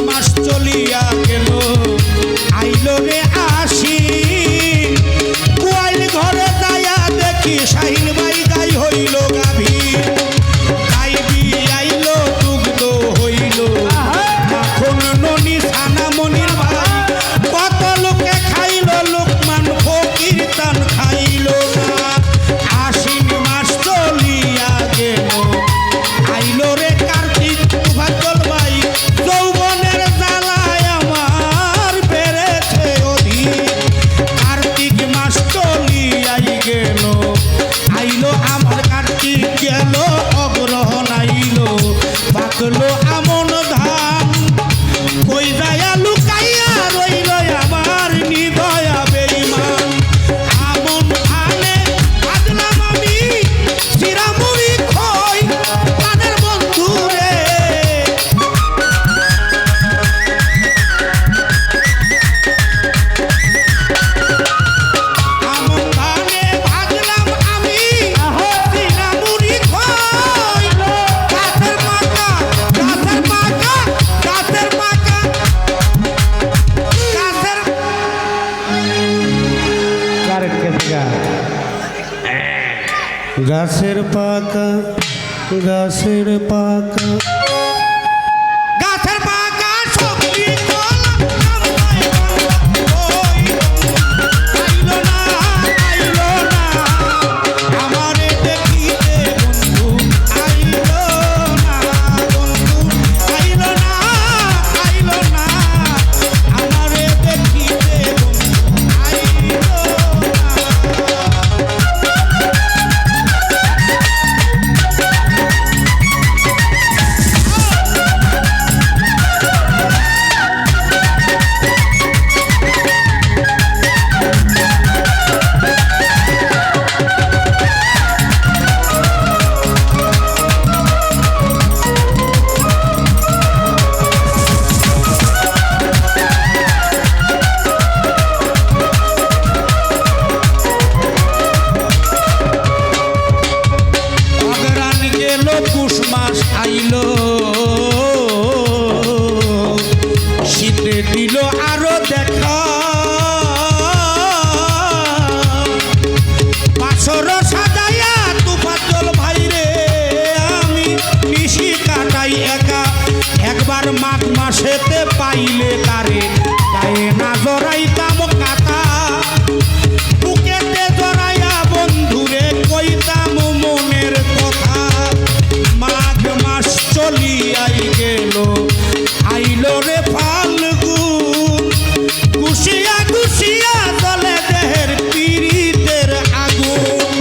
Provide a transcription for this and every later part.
মাস চলিয়া গেল আইল রে আসি কুয়াইল ঘরে যাইয়া দেখি শাহিন ভাই গাই হইল গাভী গাই আইল দুগ্ধ হইল মাখন ননি ছানা মনির ভাই কত লোকে খাইল লোকমান ফকির তান খাইল না আশ্বিন মাস চলিয়া গেল আইল রে কার্তিক তুফাজ্জল ভাই যৌবনের জ্বালায় আমার বেড়েছে অধিক কার্তিক মাস চলিয়াই গেল আইল আমার কার্তিক গেল অগ্রহণ আইল পাকলো আমন ধান কই যায় লুকাইয়া রইল আমার নিদয়া বেঈমান আমন ধানে বাজলাম আমি চিরামুড়ি খই প্রাণের বন্ধু রে আমন ধানে বাজলাম আমি চিরামুড়ি খই গাছের পাকা গাছের পাকা গাছের পাকা গাছের কারেক্ট কেসিগা গাছের পাকা গাছের পাকা গাছের পাকা সবজি আইলো না আমারে দেখিতে বন্ধু আইলো না বন্ধু আইলো না আমারে দেখিতে বন্ধু আইলো অগ্রাণ গেল পুষ মাস আইল শীতে দিল আরো দেখা বাসর সাজাইয়া তুফাজ্জল ভাই রে আমি নিশি কাটাই একা একবার মাঘ মাসেতে পাইলে তারে গায়ে না জড়াইতাম কাটা বুকেতে জড়াইয়া বন্ধুরে কইতাম মনের কথা মাঘ মাস চলিয়াই গেল আইল রে ফাল্গুন গুছিয়া গুছিয়া চলে দেহের পীড়িতের আগুন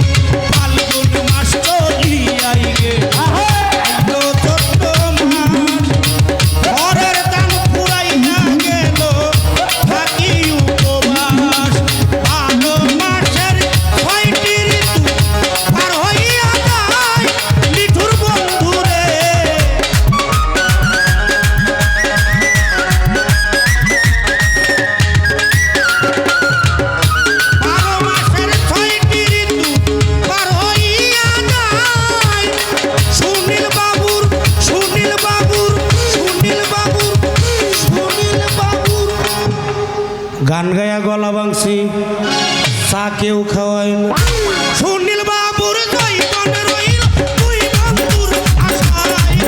ফাল্গুন মাস চলিয়াই গেল আইল চৈত্র মাস ঘরের দান ফুরাইয়া গেল থাকি উপবাস ভালো মাসের ৬টি ঋতু পার হইয়া যায় নিঠুর বন্ধুরে বারো মাসের ৬টি ঋতু পার হইয়া যায় সুনীল বাবুর সুনীল বাবুর সুনীল বাবুর সুনীল বাবুর গান গায়া গলা ভাঙছি চা কেউ খাওয়ায় না সুনীল বাবুর জৈবন রইল তুই বন্ধুর আশায়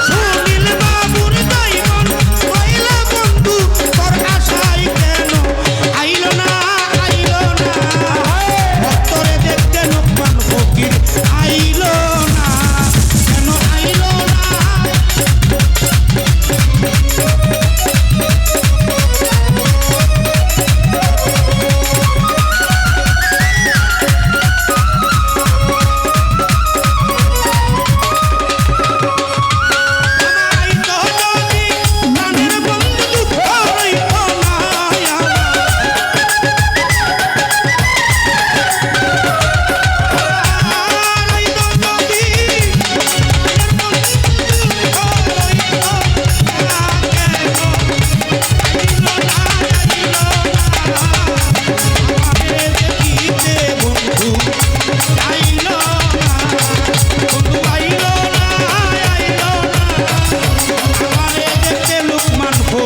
সুনীল বাবুর জৈবন রইল বন্ধু তোর আশায় কেন আইল না ভক্তরে দেখতে লোকমান ফকির আইল না কেন আইল না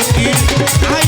ফকির